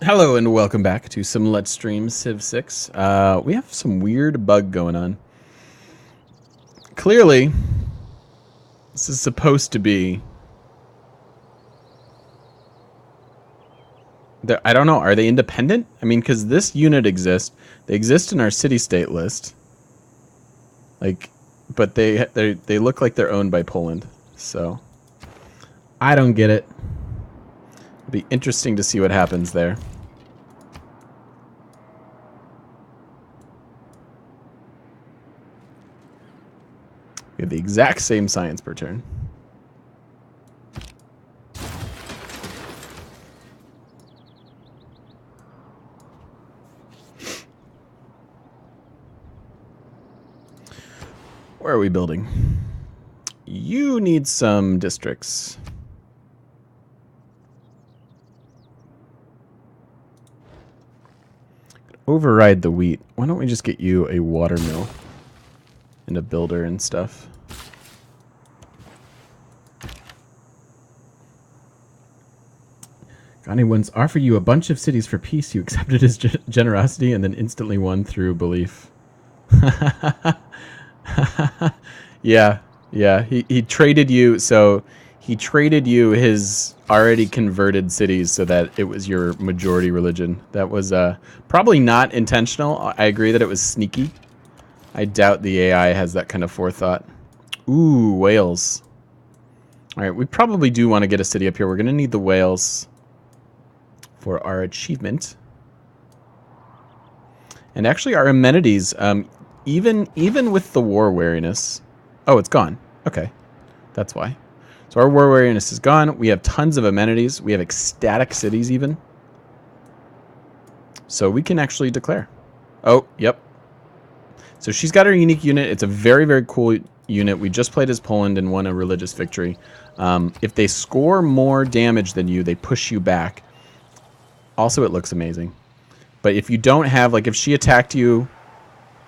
Hello and welcome back to some Let's Stream Civ 6. We have some weird bug going on. Clearly, this is supposed to be... I don't know, are they independent? I mean, because this unit exists. They exist in our city-state list. Like, but they look like they're owned by Poland. So, I don't get it. It'll be interesting to see what happens there. We have the exact same science per turn. Where are we building? You need some districts. Override the wheat. Why don't we just get you a water mill and a builder and stuff? Ghani once offered you a bunch of cities for peace. You accepted his generosity and then instantly won through belief. Yeah. He traded you, so he traded you his already converted cities so that it was your majority religion. That was probably not intentional. I agree that it was sneaky. I doubt the AI has that kind of forethought. Ooh, whales. All right, we probably do want to get a city up here. We're going to need the whales for our achievement. And actually our amenities, even with the war wariness... Oh, it's gone. Okay, that's why. So our war wariness is gone. We have tons of amenities. We have ecstatic cities even. So we can actually declare. Oh, yep. So she's got her unique unit. It's a very, very cool unit. We just played as Poland and won a religious victory. If they score more damage than you, they push you back. Also, it looks amazing. But if you don't have, like, if she attacked you,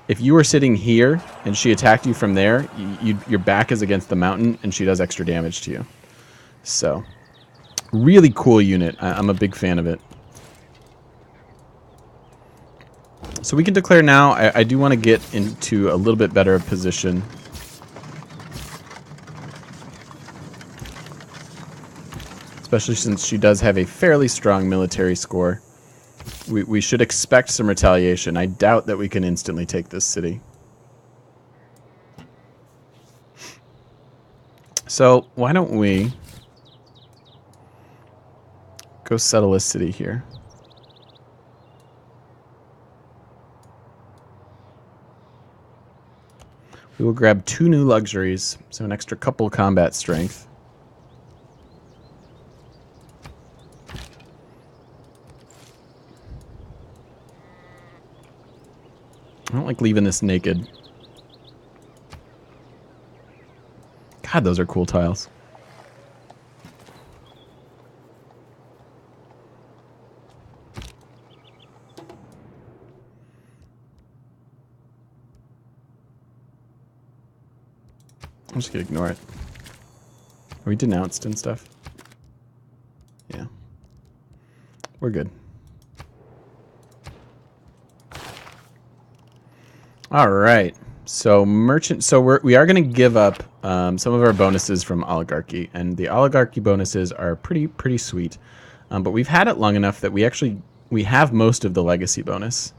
if you were sitting here and she attacked you from there, your back is against the mountain and she does extra damage to you. So, really cool unit. I'm a big fan of it. So we can declare now. I do want to get into a little bit better position. Especially since she does have a fairly strong military score. We should expect some retaliation. I doubt that we can instantly take this city. So why don't we go settle a city here? We will grab 2 new luxuries, so an extra couple combat strength. I don't like leaving this naked. God, those are cool tiles. I'm just gonna ignore it. Are we denounced and stuff? Yeah. We're good. All right. So merchant. So we are going to give up some of our bonuses from oligarchy, and the oligarchy bonuses are pretty sweet. But we've had it long enough that we have most of the legacy bonus.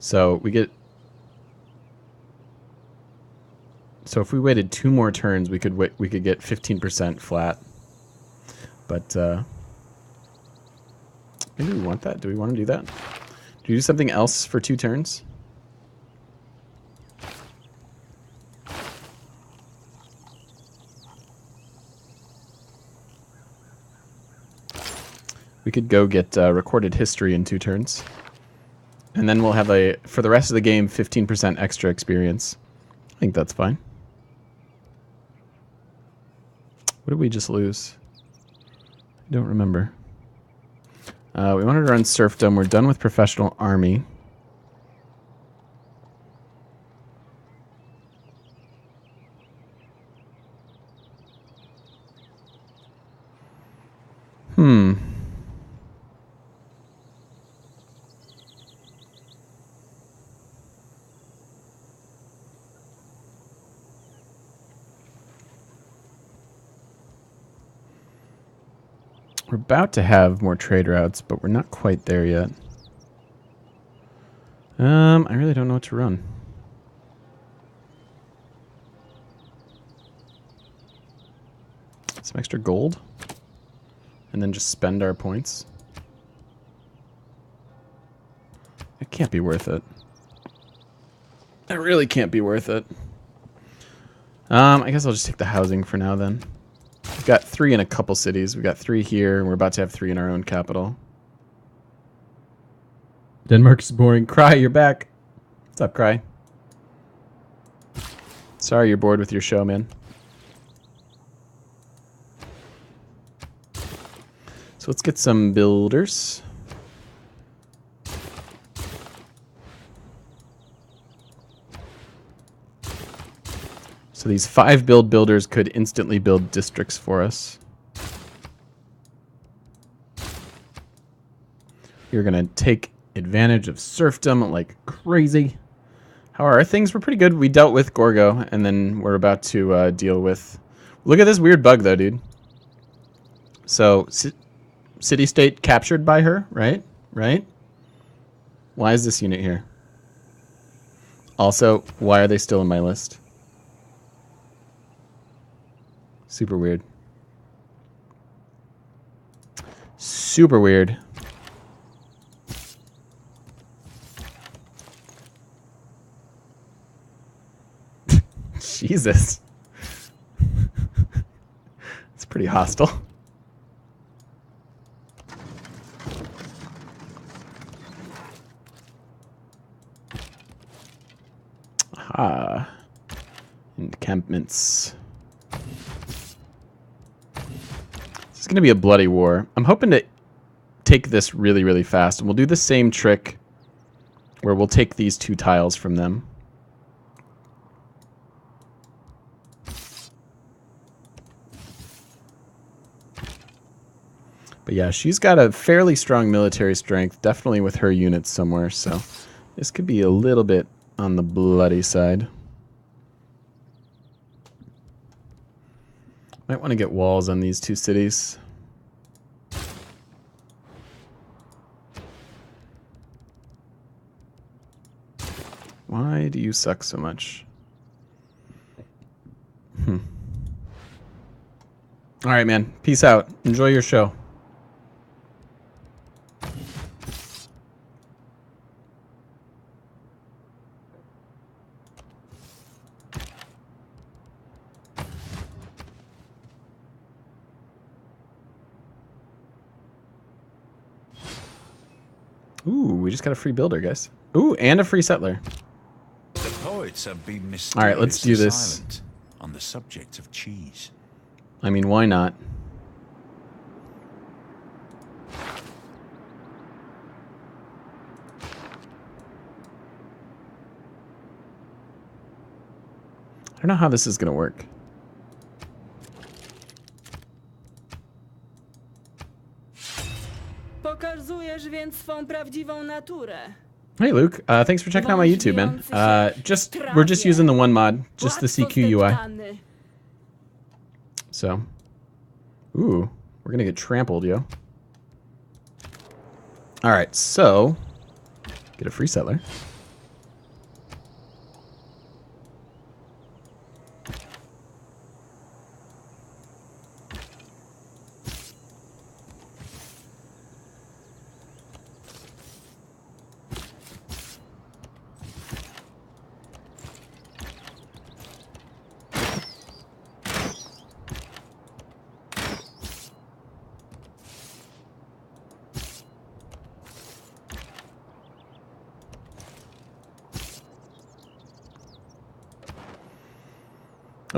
So we get. So if we waited 2 more turns, we could get 15% flat. But maybe we want that. Do we want to do that? Do you do something else for 2 turns? We could go get recorded history in 2 turns. And then we'll have for the rest of the game, 15% extra experience. I think that's fine. What did we just lose? I don't remember. We wanted to run serfdom. We're done with professional army. We're about to have more trade routes, but we're not quite there yet. I really don't know what to run. Some extra gold. And then just spend our points. It can't be worth it. It really can't be worth it. I guess I'll just take the housing for now then. We've got 3 in a couple cities. We've got 3 here, and we're about to have 3 in our own capital. Denmark's boring. Cry, you're back. What's up, Cry? Sorry you're bored with your show, man. So let's get some builders. So these 5 builders could instantly build districts for us. You're going to take advantage of serfdom like crazy. How are our things? We're pretty good. We dealt with Gorgo, and then we're about to deal with... Look at this weird bug, though, dude. So, city-state captured by her, right? Right? Why is this unit here? Also, why are they still in my list? Super weird. Super weird. Jesus. It's pretty hostile. Aha. Encampments. This is going to be a bloody war. I'm hoping to take this really, really fast. And we'll do the same trick where we'll take these 2 tiles from them. But yeah, she's got a fairly strong military strength, definitely with her units somewhere, so this could be a little bit on the bloody side. Might want to get walls on these 2 cities. Why do you suck so much? Alright, man. Peace out. Enjoy your show. Ooh, we just got a free builder, guys. Ooh, and a free settler. The poets have been all right, let's do this. Silent on the subject of cheese. I mean, why not? I don't know how this is going to work. Pokazujesz więc swą prawdziwą naturę. Hey Luke, thanks for checking out my YouTube, man. We're just using the one mod, just the CQ UI. So, ooh, we're gonna get trampled, yo. All right, so get a free settler.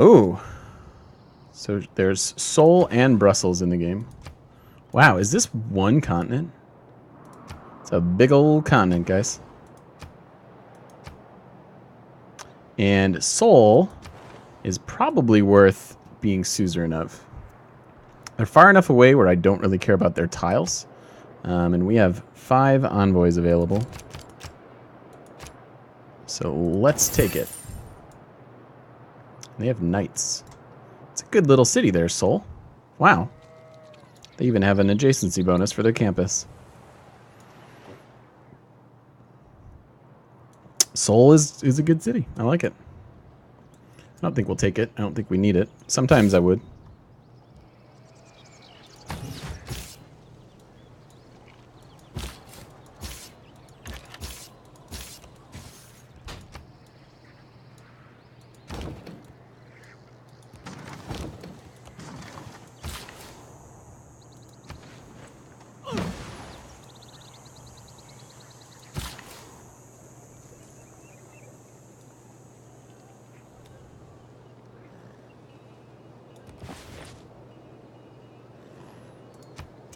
Oh, so there's Seoul and Brussels in the game. Wow, is this one continent? It's a big old continent, guys. And Seoul is probably worth being suzerain of. They're far enough away where I don't really care about their tiles. And we have 5 envoys available. So let's take it. They have knights. It's a good little city there, Seoul. Wow. They even have an adjacency bonus for their campus. Seoul is a good city. I like it. I don't think we'll take it. I don't think we need it. Sometimes I would.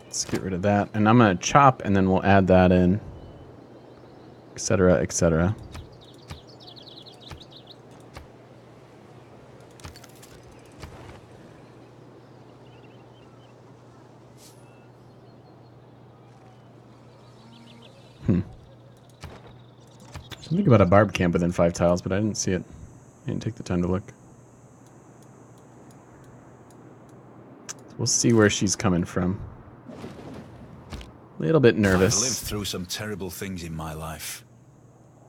Let's get rid of that. And I'm going to chop, and then we'll add that in, etc., etc. Something about a barb camp within 5 tiles, but I didn't see it. I didn't take the time to look. So we'll see where she's coming from. A little bit nervous. I've lived through some terrible things in my life,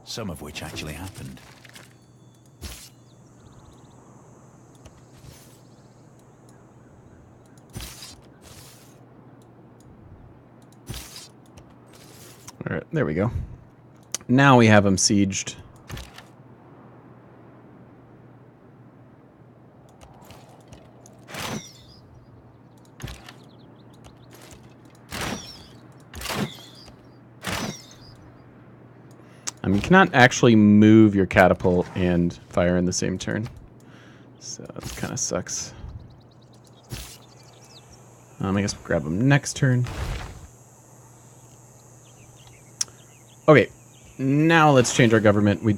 some of which actually happened. All right, there we go. Now we have them sieged. You cannot actually move your catapult and fire in the same turn. So that kind of sucks. I guess we'll grab them next turn. Okay, now let's change our government. We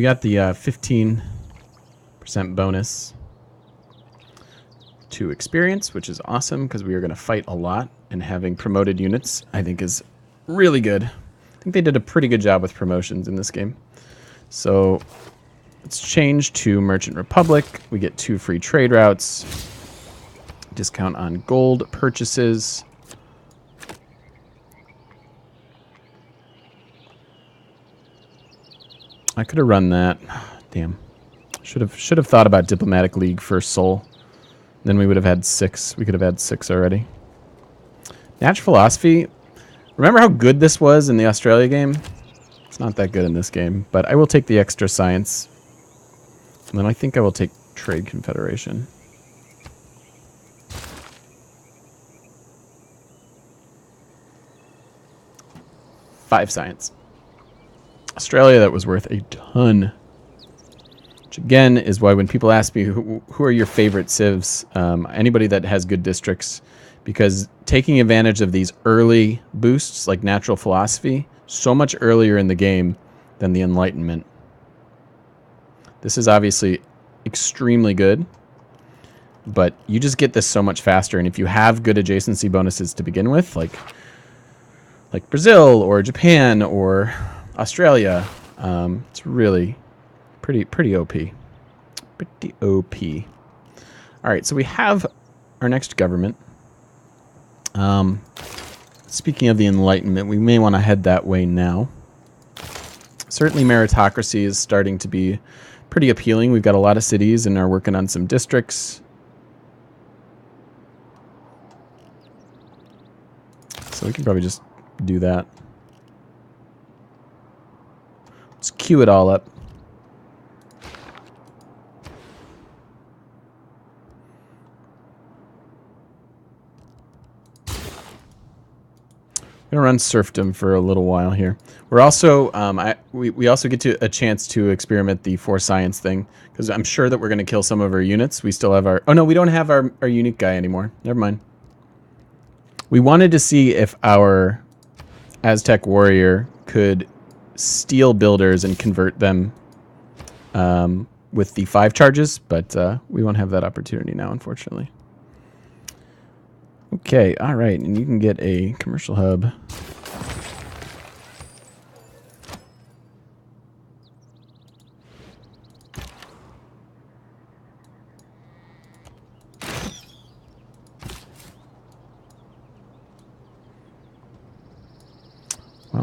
got the 15% bonus to experience, which is awesome because we are going to fight a lot, and having promoted units I think is really good. I think they did a pretty good job with promotions in this game. So let's change to Merchant Republic. We get 2 free trade routes, discount on gold purchases. I could have run that. Damn. Should have thought about Diplomatic League for Seoul. Then we would have had 6. We could have had 6 already. Natural Philosophy. Remember how good this was in the Australia game? It's not that good in this game, but I will take the extra science. And then I think I will take Trade Confederation. Five science. Australia, that was worth a ton. Which again is why when people ask me who are your favorite civs, anybody that has good districts, because taking advantage of these early boosts like Natural Philosophy so much earlier in the game than the Enlightenment. This is obviously extremely good, but you just get this so much faster. And if you have good adjacency bonuses to begin with, like Brazil or Japan or Australia, it's really pretty OP. Pretty OP. All right, so we have our next government. Speaking of the Enlightenment, we may want to head that way now. Certainly meritocracy is starting to be pretty appealing. We've got a lot of cities and are working on some districts. So we can probably just do that. Let's queue it all up. I'm gonna run serfdom for a little while here. We're also we also get a chance to experiment the 4 science thing, because I'm sure that we're gonna kill some of our units. We still have our we don't have our unique guy anymore. Never mind. We wanted to see if our Aztec warrior could steal builders and convert them with the 5 charges, but we won't have that opportunity now, unfortunately. Okay, all right, and you can get a commercial hub.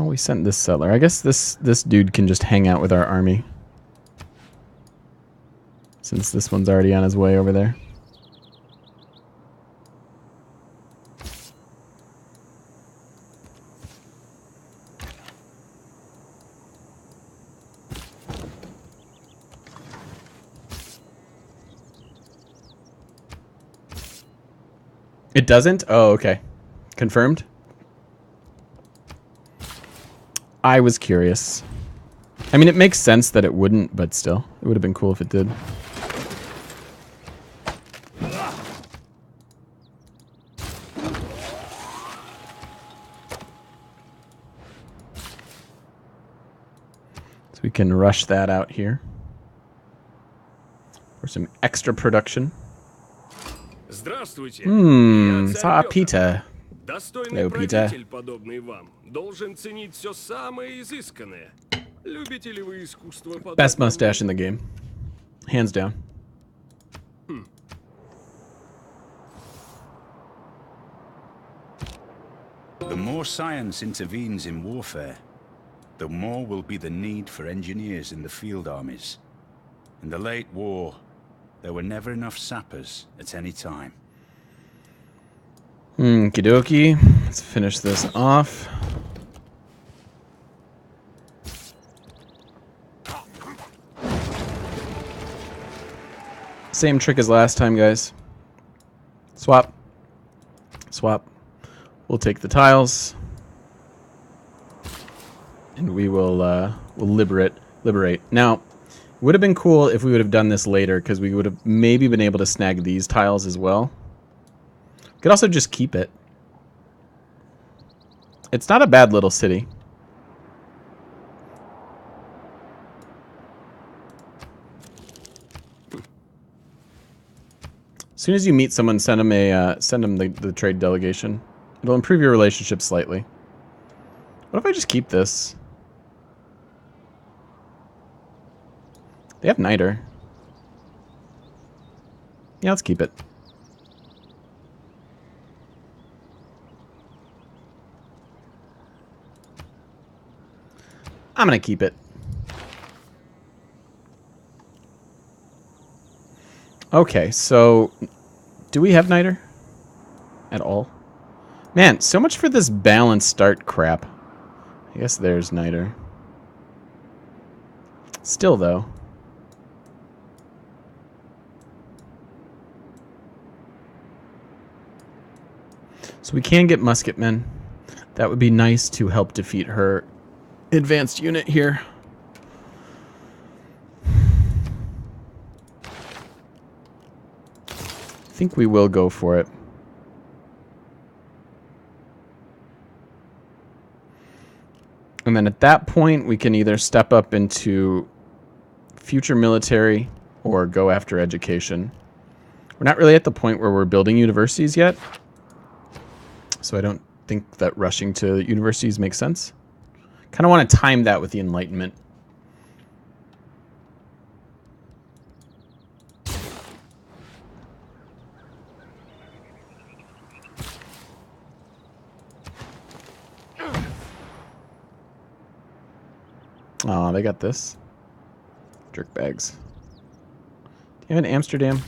we sent this settler. I guess this dude can just hang out with our army. Since this one's already on his way over there. It doesn't? Oh, okay. Confirmed? I was curious. I mean, it makes sense that it wouldn't, but still. It would have been cool if it did. So we can rush that out here. For some extra production. Здравствуйте. Peter. Достойный Hello, Peter. правитель, подобный вам, должен ценить все самое изысканное. Любите ли вы искусство подобного? Best mustache in the game. Hands down. The more science intervenes in warfare, the more will be the need for engineers in the field armies. In the late war, there were never enough sappers at any time. Okie dokie. Let's finish this off. Same trick as last time, guys. Swap. Swap. We'll take the tiles. And we will we'll liberate. Now, it would have been cool if we would have done this later, because we would have maybe been able to snag these tiles as well. Could also just keep it. It's not a bad little city. As soon as you meet someone, send them the trade delegation. It'll improve your relationship slightly. What if I just keep this? They have niter. Yeah, let's keep it. I'm gonna keep it. Okay, so do we have niter at all? Man, so much for this balanced start crap. I guess there's niter. Still, though. So we can get musketmen. That would be nice to help defeat her advanced unit here. I think we will go for it. And then at that point, we can either step up into future military or go after education. We're not really at the point where we're building universities yet. So I don't think that rushing to universities makes sense. Kind of want to time that with the Enlightenment. Oh, they got this. Jerk bags. Do you have an Amsterdam?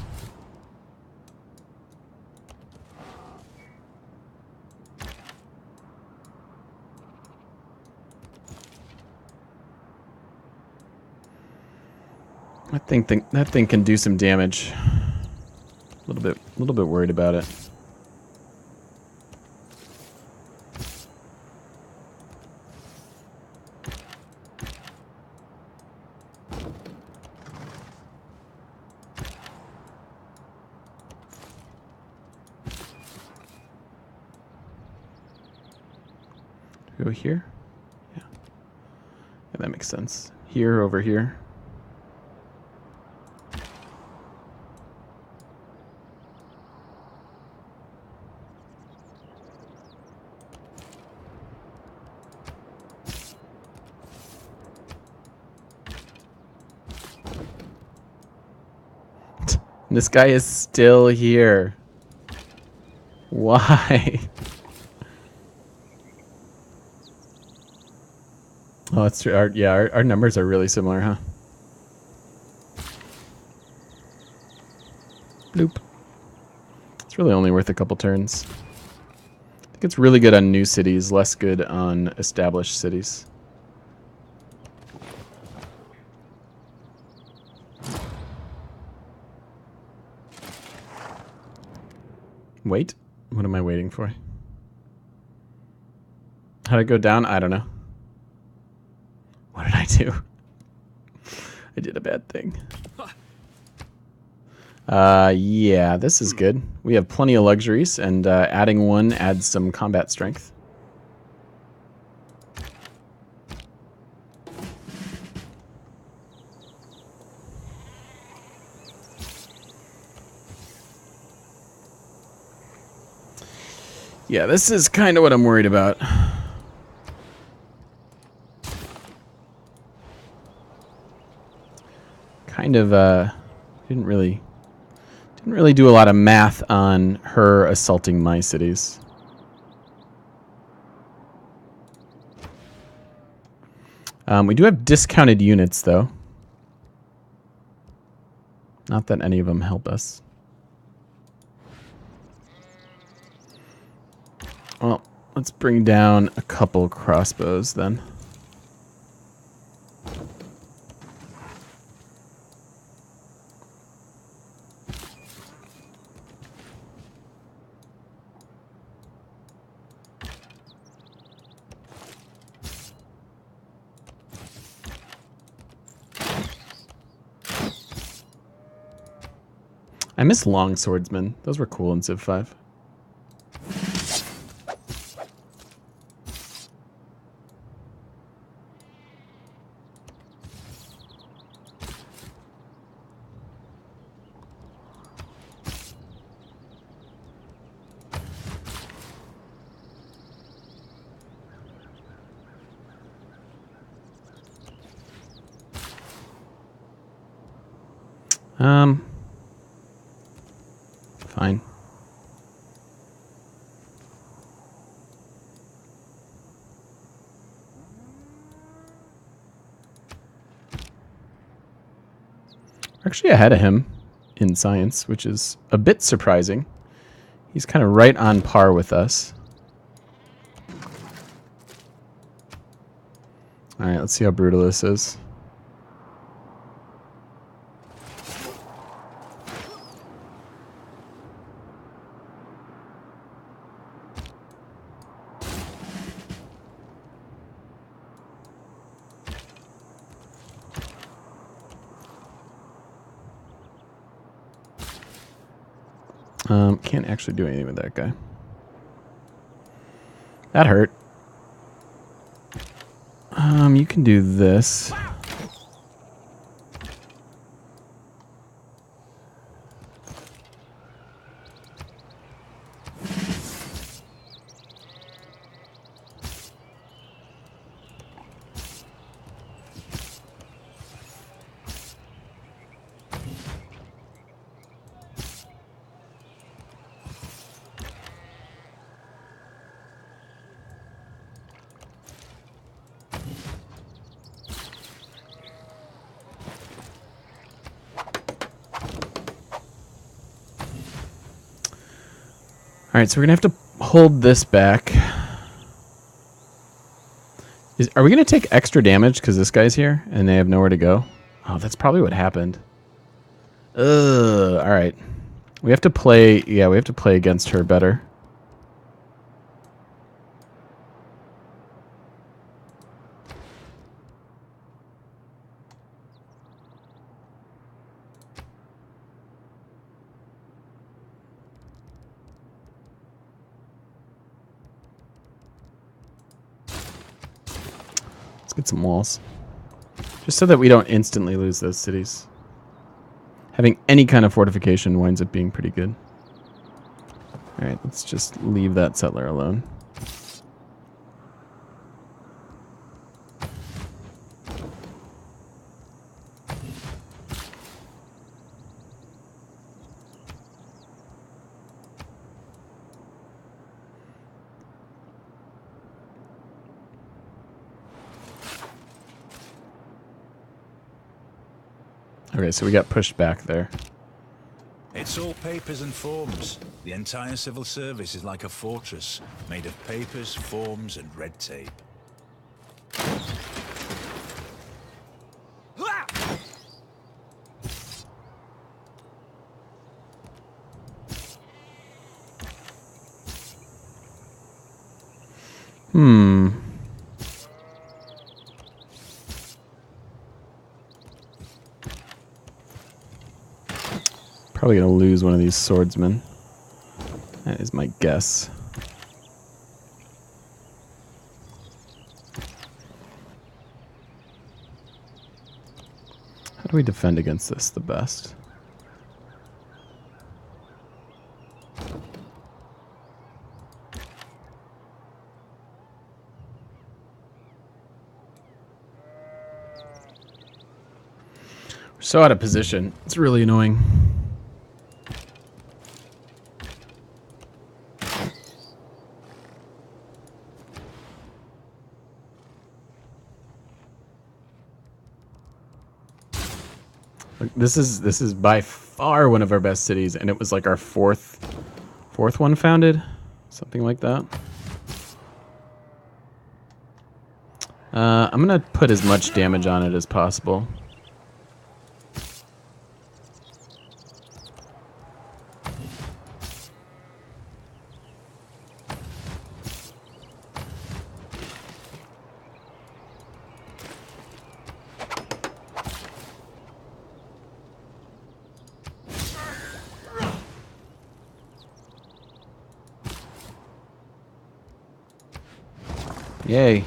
That thing can do some damage. A little bit worried about it. Go here? Yeah. Yeah, that makes sense. Here, over here. This guy is still here. Why? Oh, that's true. Our numbers are really similar, huh? Bloop. It's really only worth a couple turns. I think it's really good on new cities, less good on established cities. Wait. What am I waiting for? How'd it go down? I don't know. What did I do? I did a bad thing. Yeah, this is good. We have plenty of luxuries, and adding one adds some combat strength. Yeah, this is kind of what I'm worried about. Kind of, didn't really do a lot of math on her assaulting my cities. We do have discounted units, though. Not that any of them help us. Well, let's bring down a couple crossbows, then. I miss long swordsmen. Those were cool in Civ 5. Fine. We're actually ahead of him in science, which is a bit surprising. He's kind of right on par with us. All right, let's see how brutal this is. Can't actually do anything with that guy. That hurt. You can do this. All right, so we're going to have to hold this back. Are we going to take extra damage because this guy's here and they have nowhere to go? Oh, that's probably what happened. Ugh, all right. We have to play, yeah, we have to play against her better. Let's get some walls. Just so that we don't instantly lose those cities. Having any kind of fortification winds up being pretty good. Alright, let's just leave that settler alone. Okay, so we got pushed back there. It's all papers and forms. The entire civil service is like a fortress, made of papers, forms, and red tape. Probably gonna lose one of these swordsmen. That is my guess. How do we defend against this the best? We're so out of position. It's really annoying. This is by far one of our best cities, and it was like our fourth one founded, something like that. I'm gonna put as much damage on it as possible. Yay.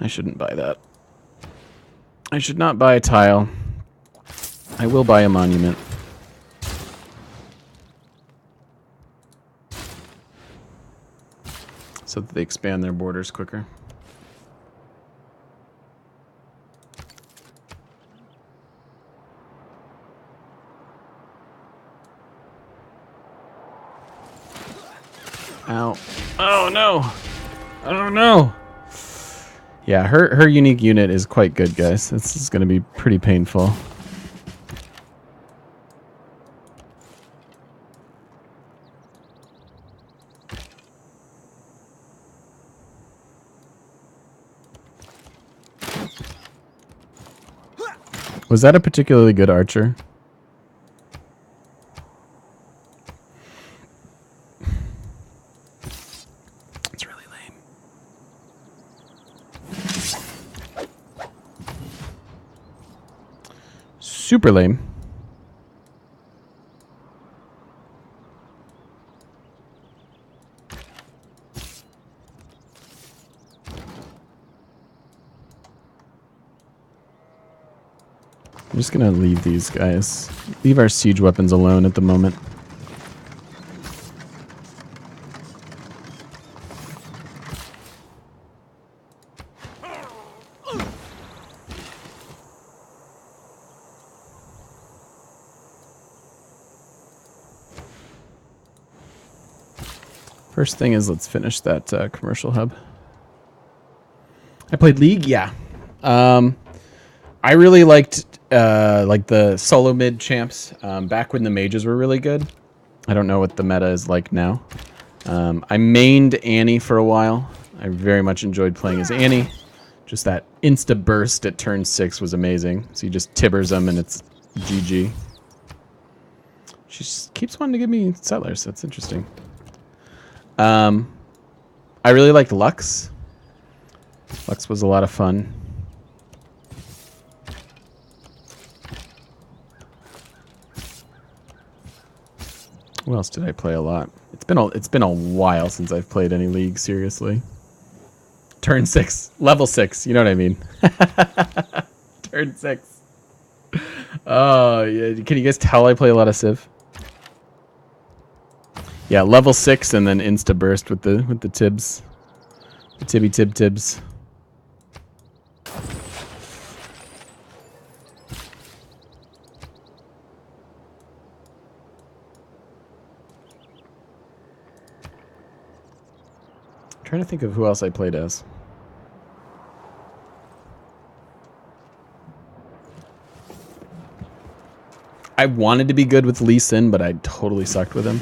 I shouldn't buy that. I should not buy a tile. I will buy a monument. So that they expand their borders quicker. Ow. Oh no! Oh no! Yeah, her unique unit is quite good, guys. This is going to be pretty painful. Was that a particularly good archer? It's really lame. Super lame. I'm just gonna leave these guys. Leave our siege weapons alone at the moment. First thing is, let's finish that commercial hub. I played League, yeah. I really liked like the solo mid champs back when the mages were really good. I don't know what the meta is like now. I mained Annie for a while. I very much enjoyed playing as Annie. Just that insta burst at turn 6 was amazing. So you just tibbers them and it's GG. She just keeps wanting to give me settlers. That's interesting. I really liked Lux. Lux was a lot of fun. What else did I play a lot? It's been a while since I've played any League, seriously. Turn 6, level 6, you know what I mean. Turn 6. Oh, yeah. Can you guys tell I play a lot of Civ? Yeah, level 6 and then insta burst with the tibs. The tibby tib tibs. trying to think of who else I played as. I wanted to be good with Lee Sin, but I totally sucked with him.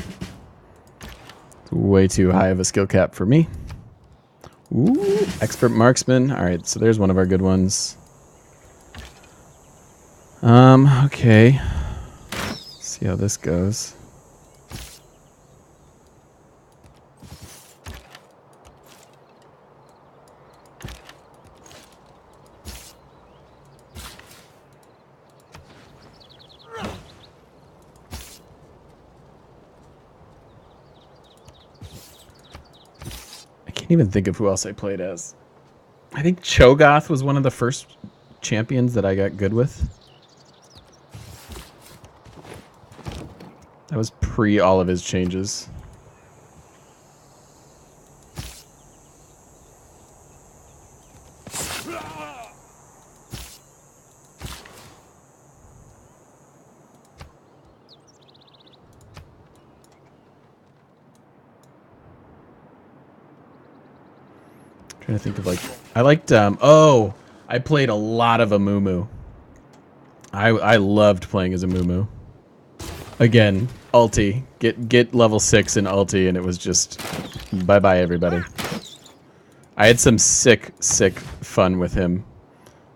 It's way too high of a skill cap for me. Ooh, expert marksman. All right, so there's one of our good ones. Okay. Let's see how this goes. I can't even think of who else I played as. I think Cho'Gath was one of the first champions that I got good with. That was pre all of his changes. Trying to think of like, I liked oh, I played a lot of Amumu. I loved playing as Amumu. Again, ulti. Get level 6 in ulti and it was just bye bye everybody. I had some sick fun with him.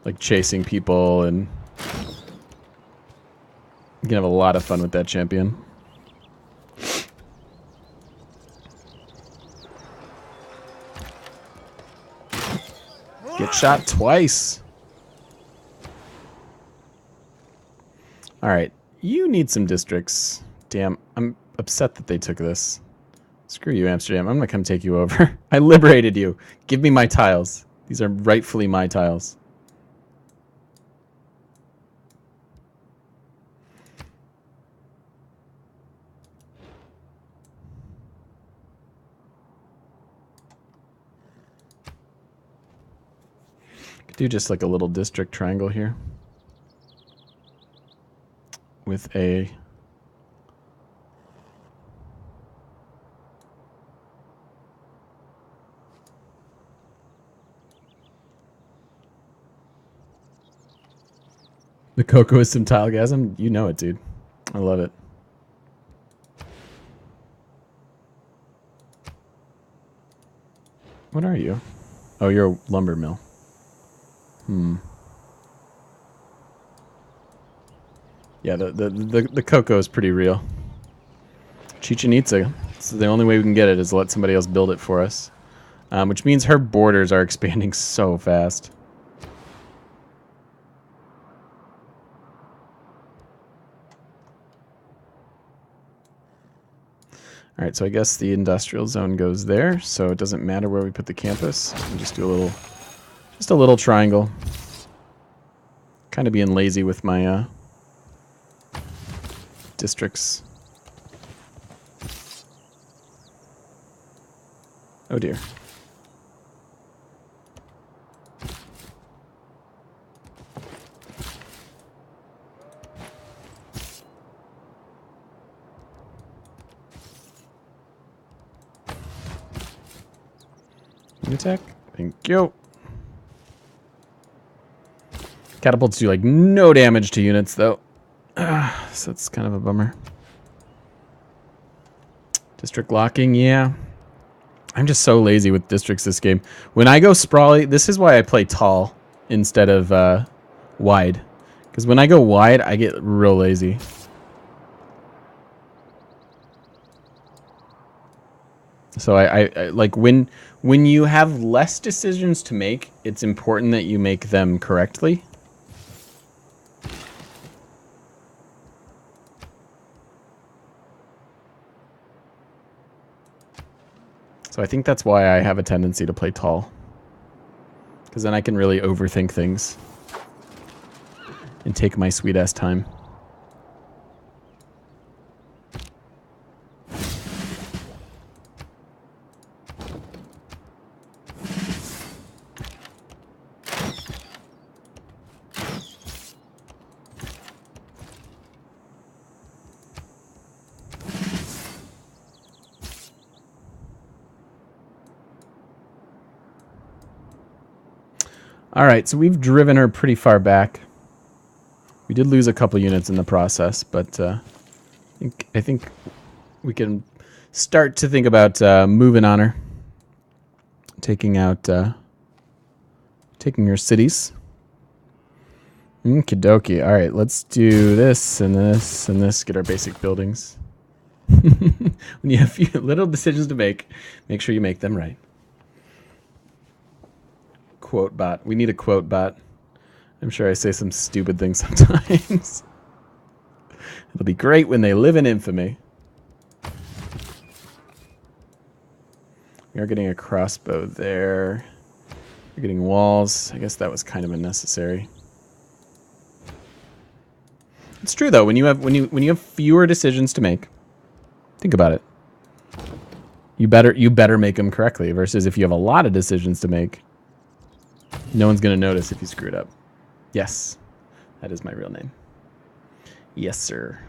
Like chasing people, and you can have a lot of fun with that champion. Get shot twice. Alright, you need some districts. Damn, I'm upset that they took this. Screw you, Amsterdam. I'm gonna come take you over. I liberated you. Give me my tiles. These are rightfully my tiles. Could do just like a little district triangle here. With a... The cocoa is some tilegasm? You know it, dude. I love it. What are you? Oh, you're a lumber mill. Yeah, the cocoa is pretty real. Chichen Itza. So the only way we can get it is let somebody else build it for us. Which means her borders are expanding so fast. Alright, so I guess the industrial zone goes there, so it doesn't matter where we put the campus. We just do a little triangle. Kind of being lazy with my districts. Oh dear. Attack. Thank you. Catapults do like no damage to units though. So that's kind of a bummer. District locking, yeah. I'm just so lazy with districts this game. When I go sprawly, this is why I play tall instead of wide. Because when I go wide, I get real lazy. So I like when you have less decisions to make, it's important that you make them correctly. So I think that's why I have a tendency to play tall. Because then I can really overthink things. And take my sweet ass time. All right, so we've driven her pretty far back. We did lose a couple units in the process, but I think we can start to think about moving on her, taking her cities. Okie dokie. All right, let's do this and this and this. Get our basic buildings. When you have few little decisions to make sure you make them right. Quote bot. We need a quote bot. I'm sure I say some stupid things sometimes. It'll be great when they live in infamy. We are getting a crossbow there. We're getting walls. I guess that was kind of unnecessary. It's true though. When you have fewer decisions to make, think about it. You better make them correctly. Versus if you have a lot of decisions to make, no one's gonna notice if you screwed up. Yes, that is my real name. Yes, sir.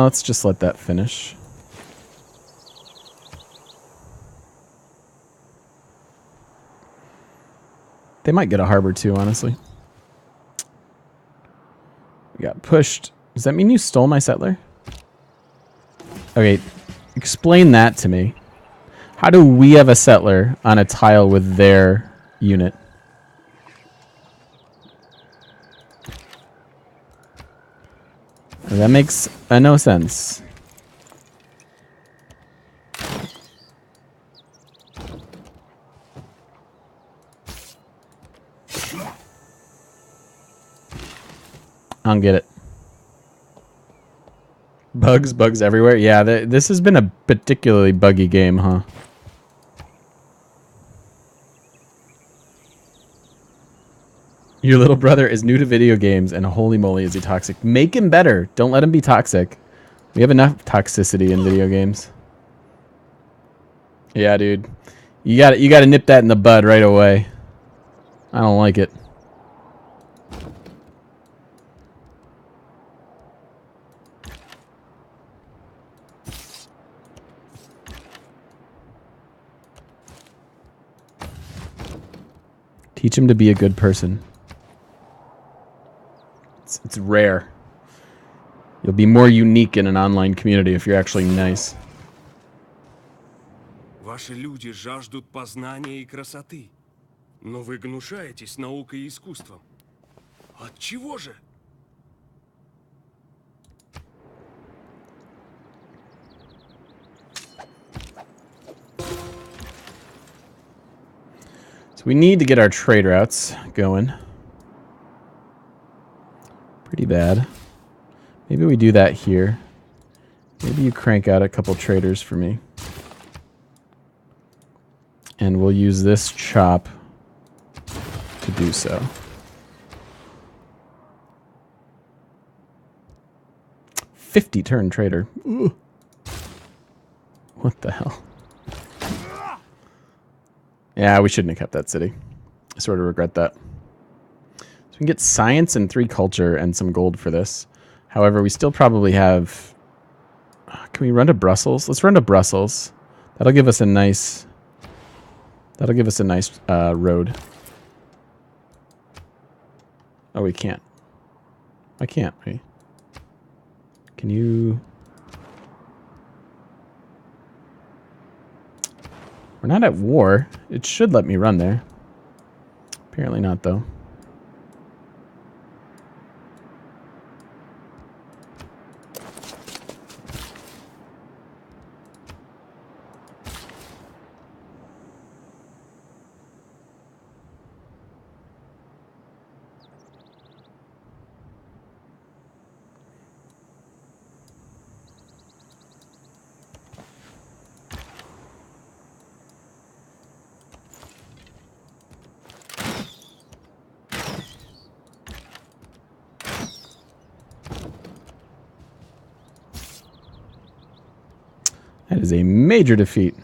Let's just let that finish. They might get a harbor too, honestly. We got pushed. Does that mean you stole my settler? Okay, explain that to me. How do we have a settler on a tile with their unit? That makes no sense. I don't get it. Bugs everywhere. Yeah, this has been a particularly buggy game, huh? Your little brother is new to video games, and holy moly, is he toxic. Make him better. Don't let him be toxic. We have enough toxicity in video games. Yeah, dude. You gotta nip that in the bud right away. I don't like it. Teach him to be a good person. It's rare. You'll be more unique in an online community if you're actually nice. Ваши люди жаждут познания и красоты, но вы гнушаетесь наукой и искусством. От чего же? So we need to get our trade routes going. Pretty bad. Maybe we do that here. Maybe you crank out a couple traders for me. And we'll use this chop to do so. $50-turn trader. Ooh. What the hell? Yeah, we shouldn't have kept that city. I sort of regret that. So we can get science and 3 culture and some gold for this. However, we still probably have... Can we run to Brussels? Let's run to Brussels. That'll give us a nice... road. Oh, we can't. Why can't we? Can you... We're not at war. It should let me run there. Apparently not, though. That is a major defeat.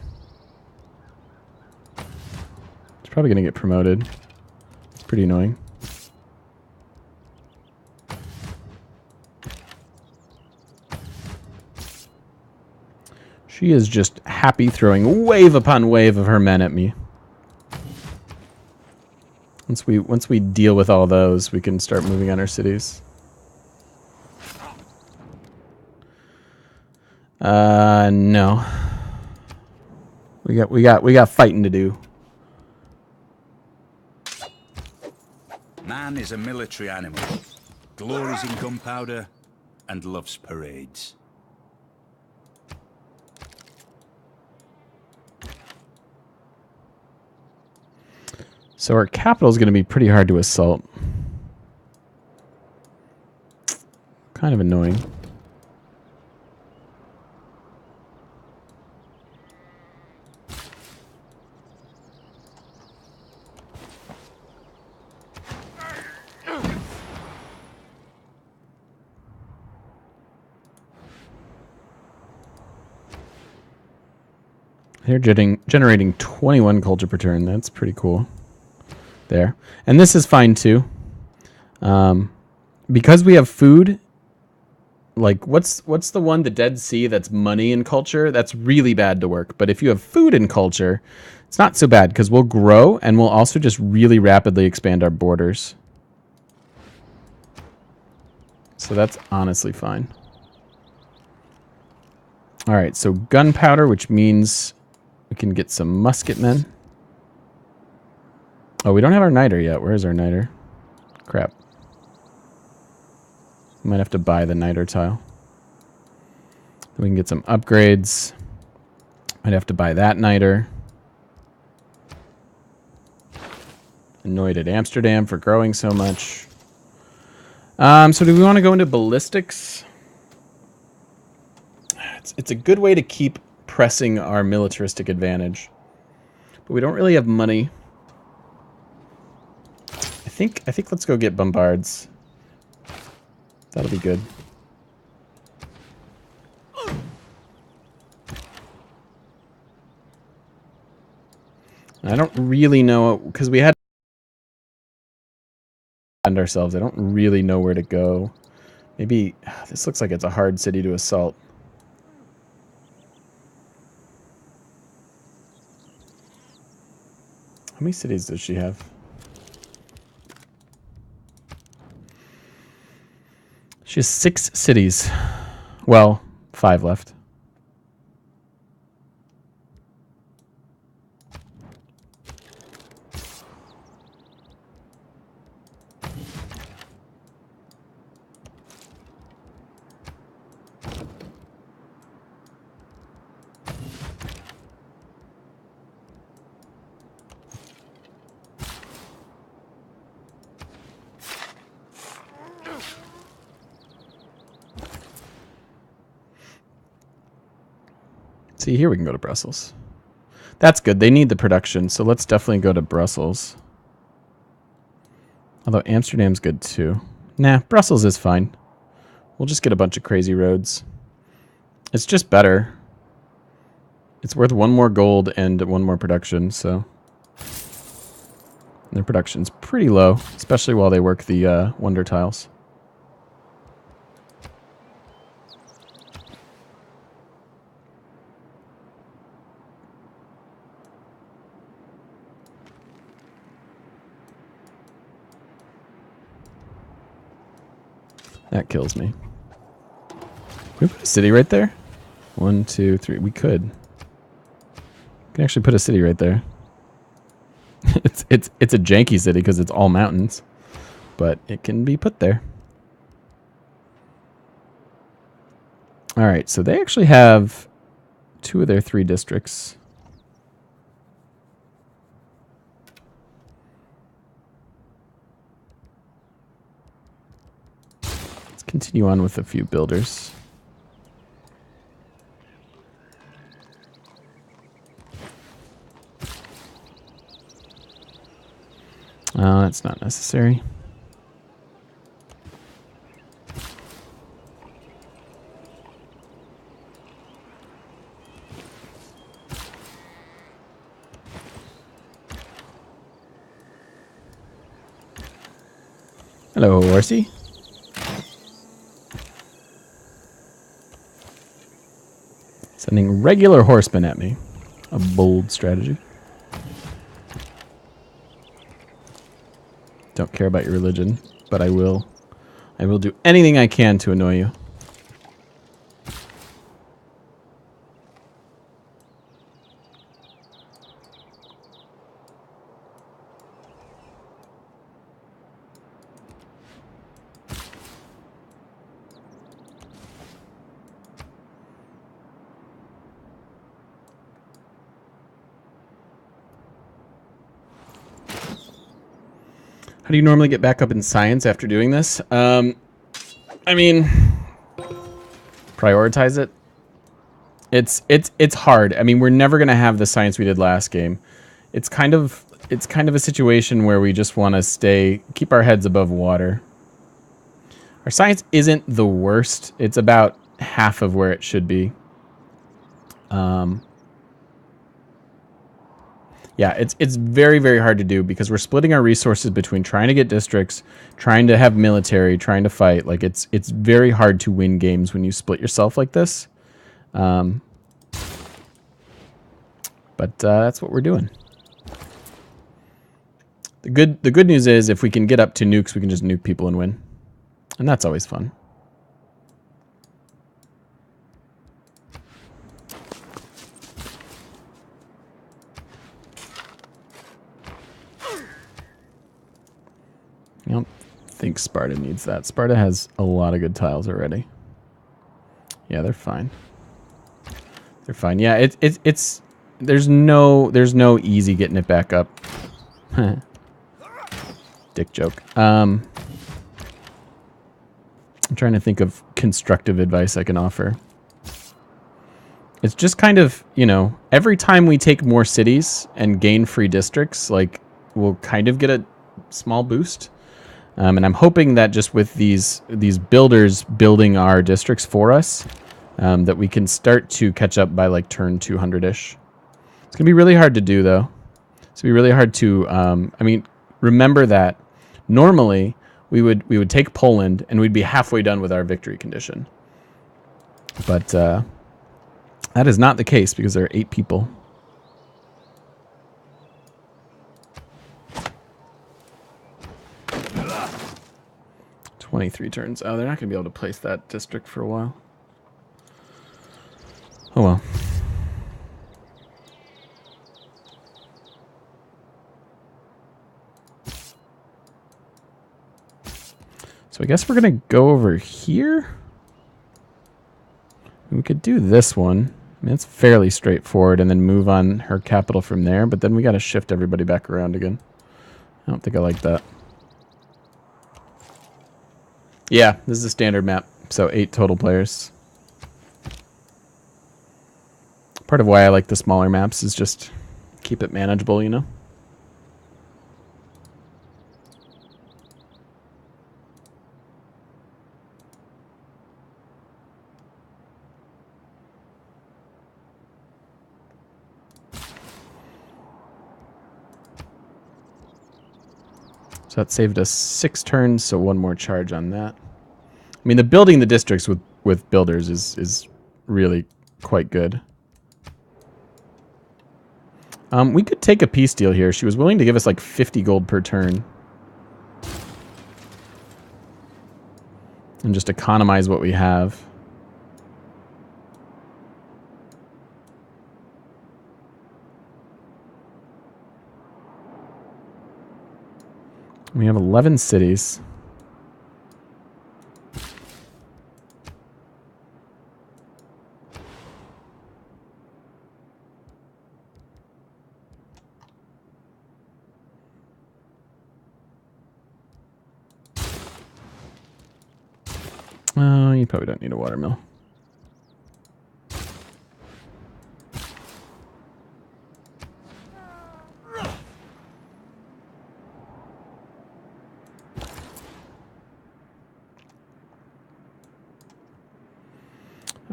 It's probably going to get promoted. It's pretty annoying. She is just happy throwing wave upon wave of her men at me. Once we deal with all those, we can start moving on our cities. No. We got fighting to do. Man is a military animal, glories in gunpowder, and loves parades. So our capital is going to be pretty hard to assault. Kind of annoying. They're generating 21 culture per turn. That's pretty cool. There. And this is fine too. Because we have food, like what's the one, the Dead Sea, that's money in culture? That's really bad to work. But if you have food in culture, it's not so bad because we'll grow and we'll also just really rapidly expand our borders. So that's honestly fine. All right, so gunpowder, which means we can get some musketmen. Oh, we don't have our niter yet. Where is our niter? Crap. We might have to buy the niter tile. We can get some upgrades. Might have to buy that niter. Annoyed at Amsterdam for growing so much. So do we want to go into ballistics? It's a good way to keep pressing our militaristic advantage. But we don't really have money. I think let's go get bombards. That'll be good. I don't really know, because we had to defend ourselves. I don't really know where to go. Maybe this looks like it's a hard city to assault. How many cities does she have? She has 6 cities. Well, 5 left. See, here we can go to Brussels. That's good. They need the production, so let's definitely go to Brussels. Although Amsterdam's good too. Nah, Brussels is fine. We'll just get a bunch of crazy roads. It's just better. It's worth 1 more gold and 1 more production, so... Their production's pretty low, especially while they work the wonder tiles. That kills me. Can we put a city right there? 1, 2, 3. We could. We can actually put a city right there. it's a janky city because it's all mountains, but it can be put there. All right, so they actually have 2 of their 3 districts. Continue on with a few builders. That's not necessary. Hello, horsey. Sending regular horsemen at me. A bold strategy. Don't care about your religion, but I will do anything I can to annoy you. How do you normally get back up in science after doing this? I mean, prioritize it. It's hard. I mean, we're never gonna have the science we did last game. It's kind of a situation where we just want to keep our heads above water. Our science isn't the worst. It's about half of where it should be. Yeah, it's very, very hard to do because we're splitting our resources between trying to get districts, trying to have military, trying to fight. Like it's very hard to win games when you split yourself like this. But that's what we're doing. The good news is if we can get up to nukes, we can just nuke people and win. And that's always fun. I don't think Sparta needs that. Sparta has a lot of good tiles already. Yeah, they're fine. They're fine. Yeah, it's there's no easy getting it back up. Dick joke. I'm trying to think of constructive advice I can offer. It's just kind of, you know, every time we take more cities and gain free districts, like we'll kind of get a small boost. And I'm hoping that just with these builders building our districts for us, that we can start to catch up by like turn 200-ish. It's gonna be really hard to do though. It's gonna be really hard to. I mean, remember that normally we would take Poland and we'd be halfway done with our victory condition. But that is not the case because there are 8 people. 23 turns. Oh, they're not going to be able to place that district for a while. Oh well. So I guess we're going to go over here. We could do this one. I mean, it's fairly straightforward and then move on her capital from there. But then we got to shift everybody back around again. I don't think I like that. Yeah, this is a standard map, so 8 total players. Part of why I like the smaller maps is just keep it manageable, you know? So that saved us 6 turns, so 1 more charge on that. I mean, building the districts with builders is really quite good. We could take a peace deal here. She was willing to give us like 50 gold per turn. And just economize what we have. We have 11 cities. You probably don't need a watermill.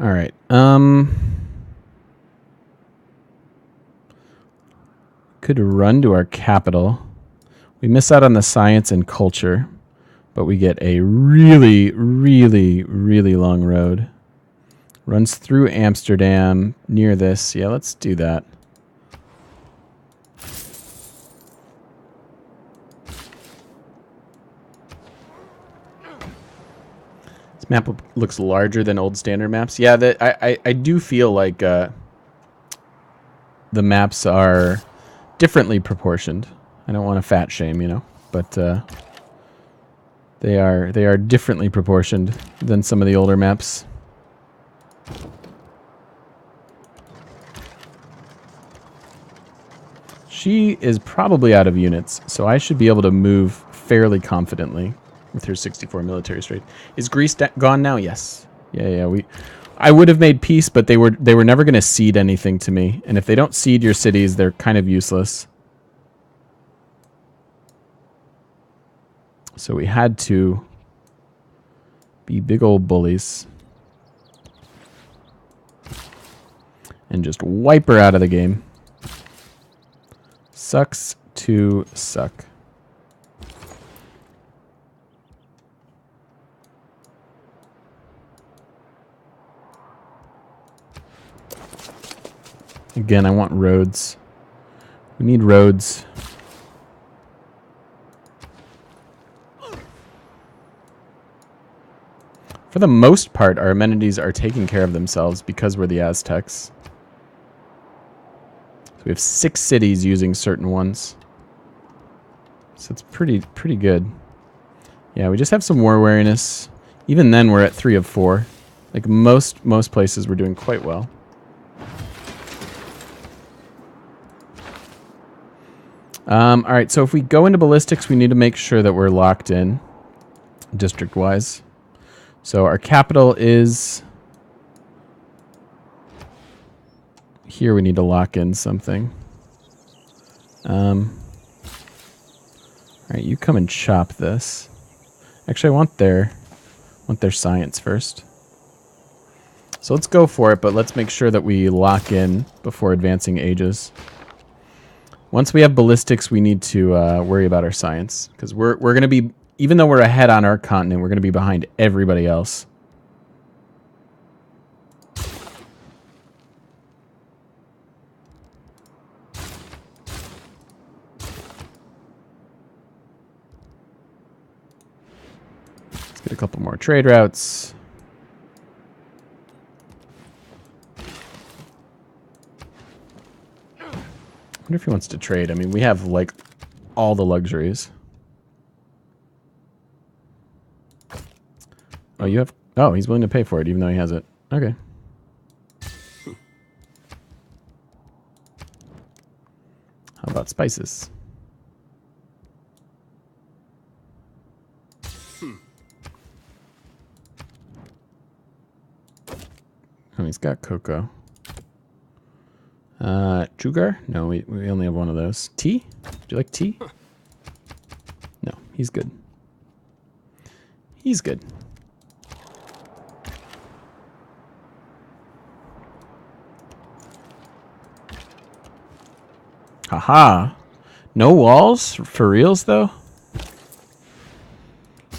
All right. Could run to our capital. We miss out on the science and culture. But we get a really, really, really long road. Runs through Amsterdam near this. Yeah, let's do that. This map looks larger than old standard maps. Yeah, I do feel like the maps are differently proportioned. I don't want to fat shame, you know, but they are differently proportioned than some of the older maps. She is probably out of units, so I should be able to move fairly confidently with her 64 military strength. Is Greece gone now? Yes. Yeah. I would have made peace, but they were never going to cede anything to me. And if they don't cede your cities, they're kind of useless. So we had to be big old bullies and just wipe her out of the game. Sucks to suck. Again, I want roads. We need roads. For the most part, our amenities are taking care of themselves because we're the Aztecs. So we have 6 cities using certain ones. So it's pretty good. Yeah, we just have some war wariness. Even then, we're at 3 of 4. Like most places, we're doing quite well. All right, so if we go into ballistics, we need to make sure that we're locked in district-wise. So our capital is... Here we need to lock in something. All right, you come and chop this. Actually, I want their science first. So let's go for it, but let's make sure that we lock in before advancing ages. Once we have ballistics, we need to worry about our science, because we're going to be, even though we're ahead on our continent, we're going to be behind everybody else. Let's get a couple more trade routes. I wonder if he wants to trade. I mean, we have, like, all the luxuries. Oh, you have... Oh, he's willing to pay for it, even though he has it. Okay. How about spices? Oh, he's got cocoa. Sugar? No, we only have one of those. Tea? Do you like tea? No, he's good. He's good. Haha. No walls? For reals, though?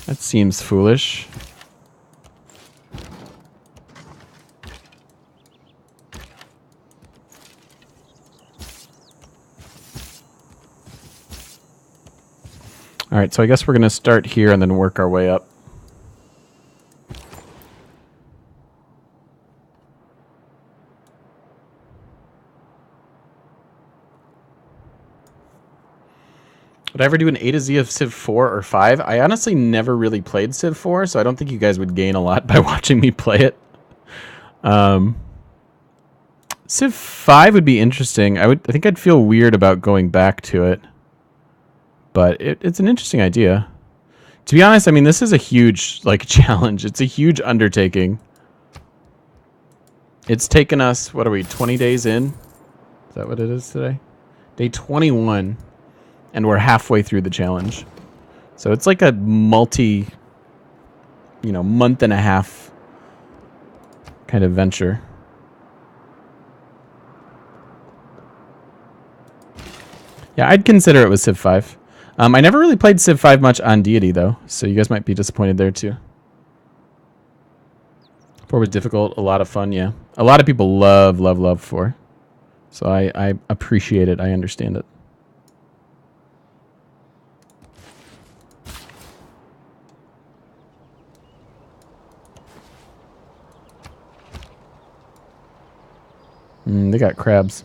That seems foolish. Alright, so I guess we're going to start here and then work our way up. Would I ever do an A to Z of Civ 4 or 5? I honestly never really played Civ 4, so I don't think you guys would gain a lot by watching me play it. Civ 5 would be interesting. I think I'd feel weird about going back to it. But it's an interesting idea. To be honest, I mean, this is a huge, like, challenge. It's a huge undertaking. It's taken us, what are we, 20 days in? Is that what it is today? Day 21. And we're halfway through the challenge. So it's like a month and a half kind of venture. Yeah, I'd consider it was Civ 5. I never really played Civ 5 much on Deity, though, so you guys might be disappointed there, too. 4 was difficult, a lot of fun, yeah. A lot of people love 4. So I appreciate it. I understand it. They got crabs.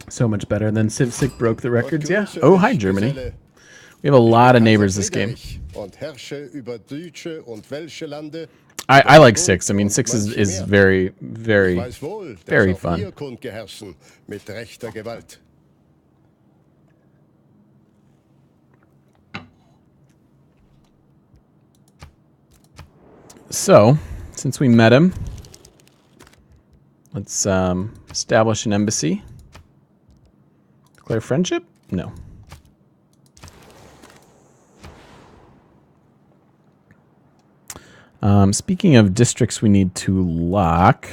So much better than Civ 6 broke the records, yeah. Oh, hi, Germany. We have a lot of neighbors this game. I like 6. I mean, 6 is very, very, very fun. So, since we met him, let's establish an embassy. Declare friendship? No. Speaking of districts we need to lock.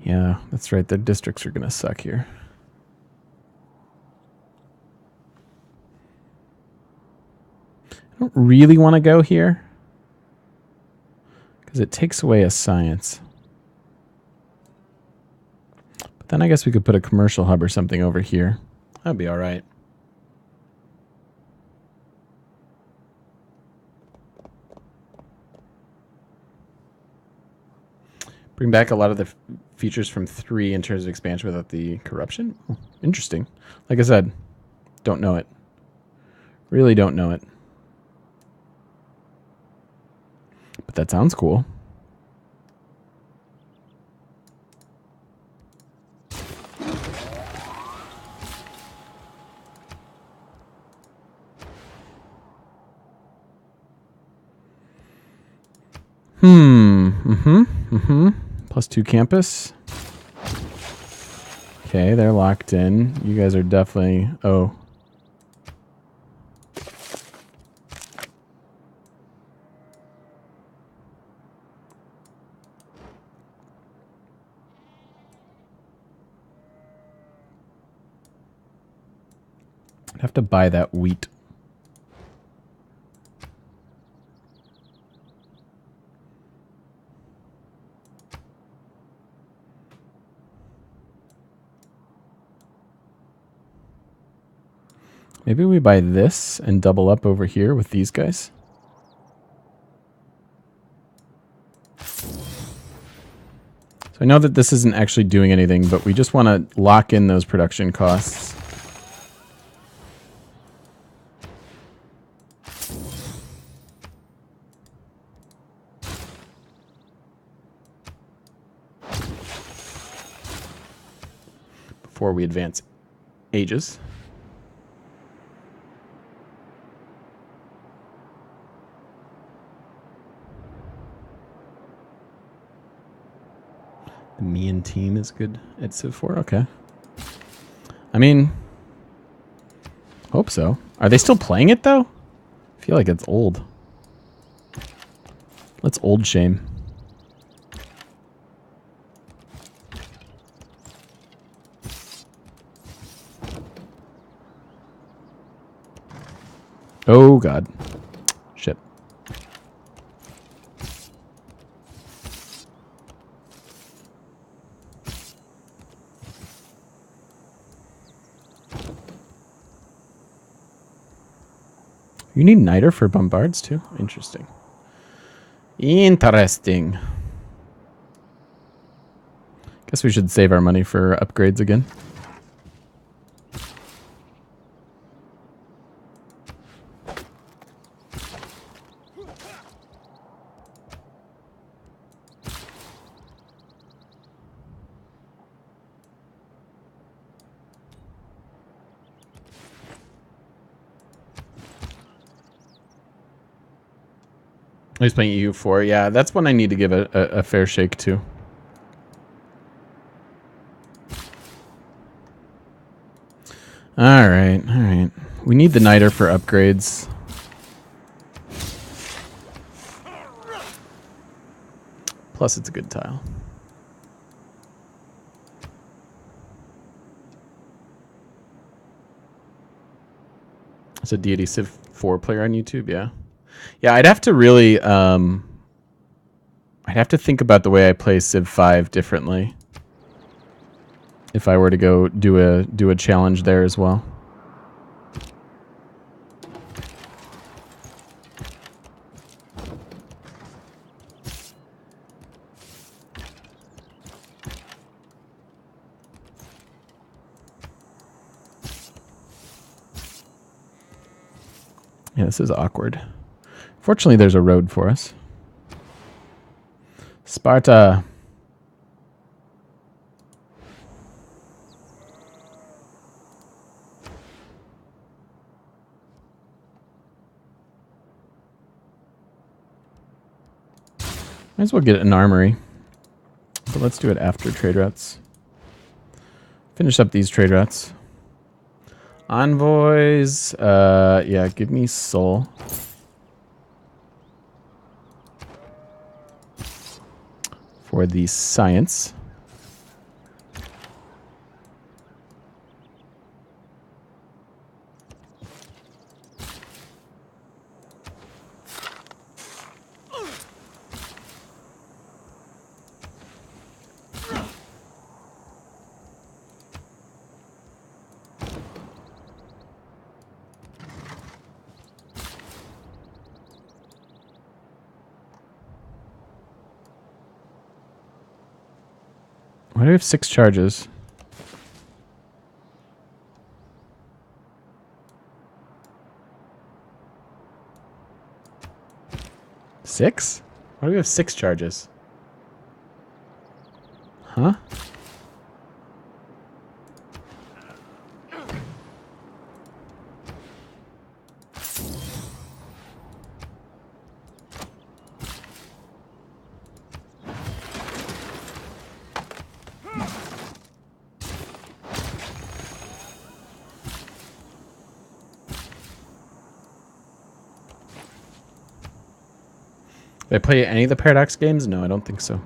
Yeah, that's right. Their districts are going to suck here. I don't really want to go here because it takes away a science. But then I guess we could put a commercial hub or something over here. That'd be all right. Bring back a lot of the features from 3 in terms of expansion without the corruption? Oh, interesting. Like I said, don't know it. Really don't know it. But that sounds cool. +2 campus. Okay, they're locked in. You guys are definitely... Oh. I'd have to buy that wheat. Maybe we buy this and double up over here with these guys. So I know that this isn't actually doing anything, but we just want to lock in those production costs. Before we advance ages. The Mian team is good at Civ 4? Okay. I mean, hope so. Are they still playing it, though? I feel like it's old. Let's old shame. Oh, God. Shit. You need niter for bombards too? Interesting. Interesting. Guess we should save our money for upgrades again. He's playing EU4. Yeah, that's one I need to give a fair shake to. All right, all right. We need the Niter for upgrades. Plus, it's a good tile. It's a Deity Civ 4 player on YouTube, yeah. Yeah, I'd have to really... I'd have to think about the way I play Civ 5 differently. If I were to go do a challenge there as well. Yeah, this is awkward. Fortunately, there's a road for us. Sparta. Might as well get an armory. But let's do it after trade routes. Finish up these trade routes. Envoys. Yeah, give me soul. For the science. Why do we have 6 charges? Six? Why do we have 6 charges? Huh? Did I play any of the Paradox games? No, I don't think so.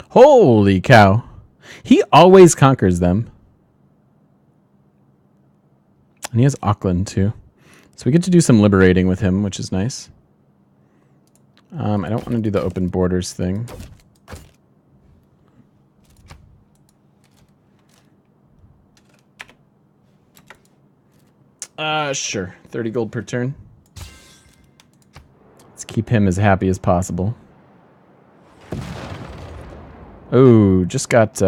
Holy cow. He always conquers them. And he has Auckland too. So we get to do some liberating with him, which is nice. I don't want to do the open borders thing. Sure. 30 gold per turn. Let's keep him as happy as possible. Oh, just got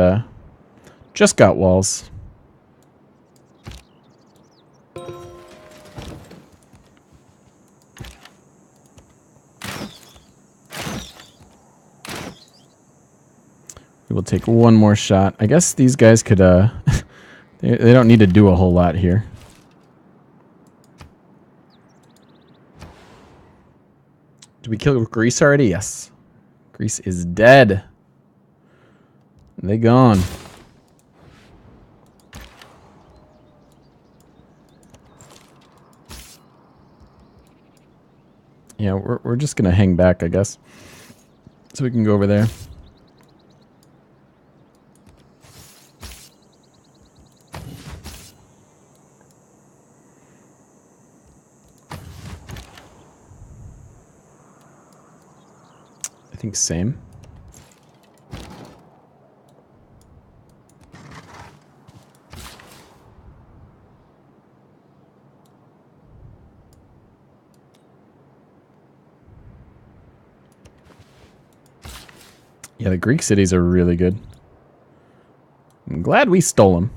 walls. We will take one more shot. I guess these guys could they don't need to do a whole lot here. Did we kill Greece already? Yes. Greece is dead. They gone. Yeah, we're just gonna hang back, I guess. So we can go over there. I think same. Yeah, the Greek cities are really good. I'm glad we stole them.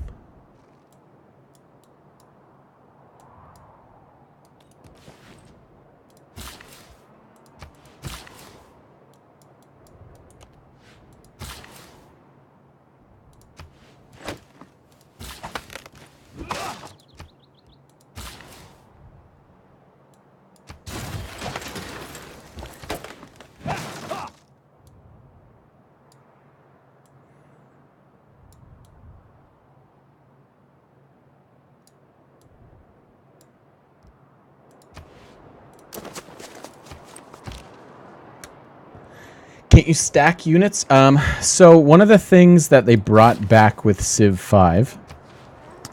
Can't you stack units? So one of the things that they brought back with Civ 5,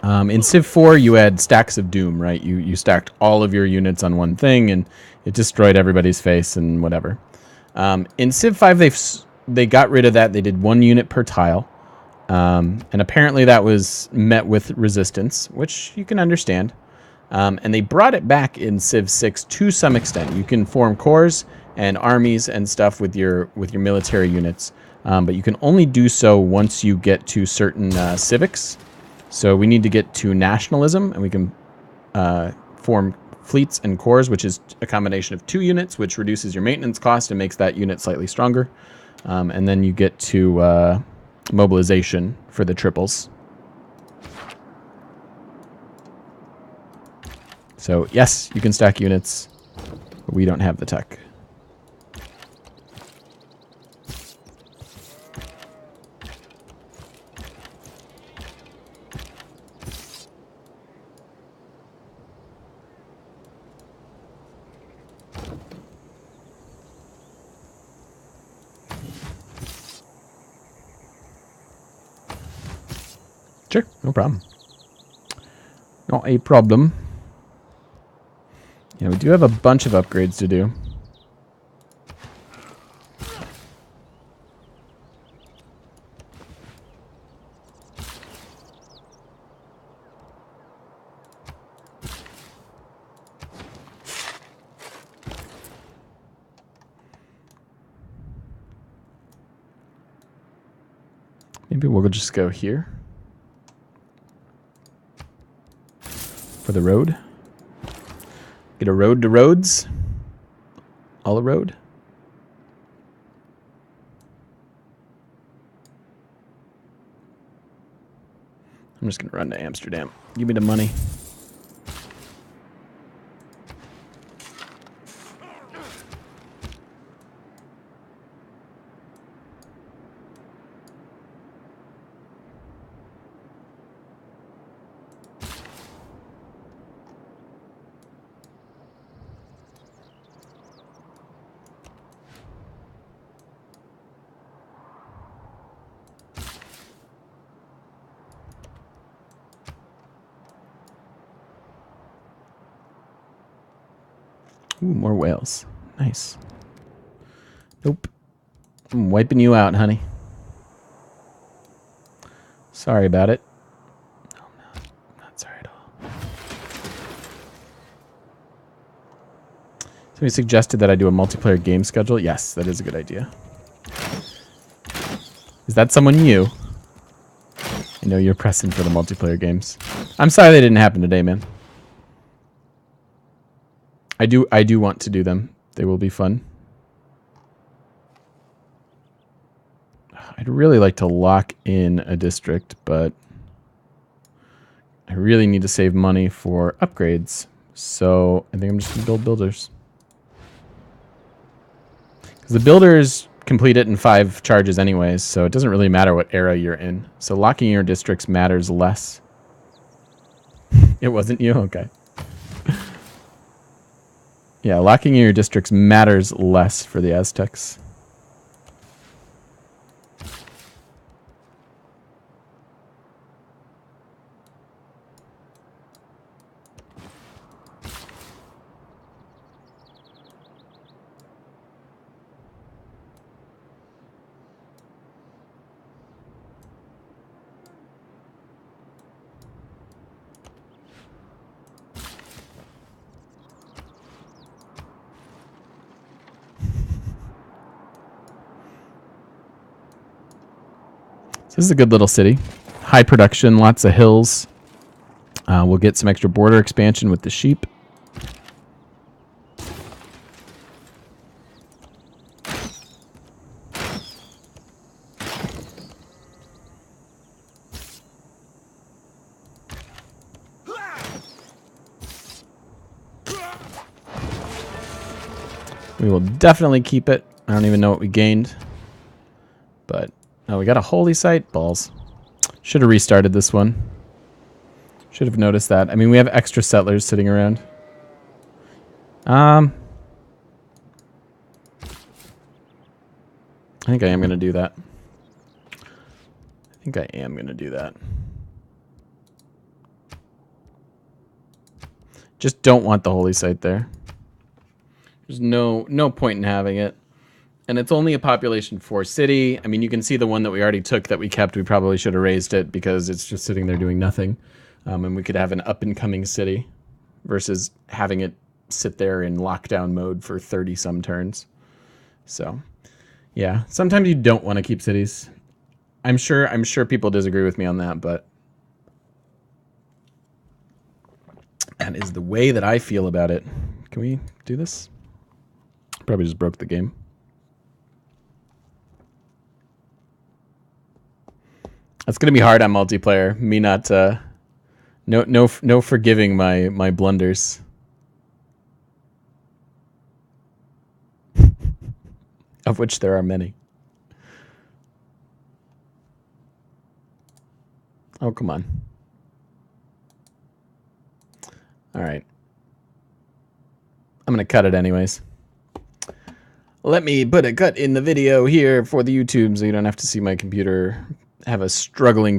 in Civ 4 you had stacks of doom, right? You stacked all of your units on one thing and it destroyed everybody's face and whatever. In Civ 5 they got rid of that. They did 1 unit per tile. And apparently that was met with resistance, which you can understand. And they brought it back in Civ 6 to some extent. You can form corps and armies and stuff with your military units, but you can only do so once you get to certain civics. So we need to get to nationalism, and we can form fleets and corps, which is a combination of 2 units, which reduces your maintenance cost and makes that unit slightly stronger. And then you get to mobilization for the triples. So yes, you can stack units, but we don't have the tech. Sure, no problem. Not a problem. Yeah, we do have a bunch of upgrades to do. Maybe we'll just go here for the road. Get a road to roads. All a road. I'm just going to run to Amsterdam. Give me the money. Ooh, more whales. Nice. Nope. I'm wiping you out, honey. Sorry about it. No, not sorry at all. Somebody suggested that I do a multiplayer game schedule. Yes, that is a good idea. Is that someone new? I know you're pressing for the multiplayer games. I'm sorry they didn't happen today, man. I do want to do them. They will be fun. I'd really like to lock in a district, but I really need to save money for upgrades. So I think I'm just going to build builders. Because the builders complete it in 5 charges anyways, so it doesn't really matter what era you're in. So locking your districts matters less. It wasn't you? Okay. Yeah, locking in your districts matters less for the Aztecs. So this is a good little city. High production, lots of hills. We'll get some extra border expansion with the sheep. We will definitely keep it. I don't even know what we gained. But, oh, we got a holy site? Balls. Should have restarted this one. Should have noticed that. I mean, we have extra settlers sitting around. I think I am going to do that. I think I am going to do that. Just don't want the holy site there. There's no point in having it. And it's only a population 4 city. I mean, you can see the one that we already took that we kept. We probably should have raised it because it's just sitting there doing nothing. And we could have an up-and-coming city versus having it sit there in lockdown mode for 30-some turns. So, yeah. Sometimes you don't want to keep cities. I'm sure people disagree with me on that, but that is the way that I feel about it. Can we do this? Probably just broke the game. It's gonna be hard on multiplayer. Me not no forgiving my blunders. Of which there are many. Oh, come on. All right. I'm going to cut it anyways. Let me put a cut in the video here for the YouTube so you don't have to see my computer have a struggling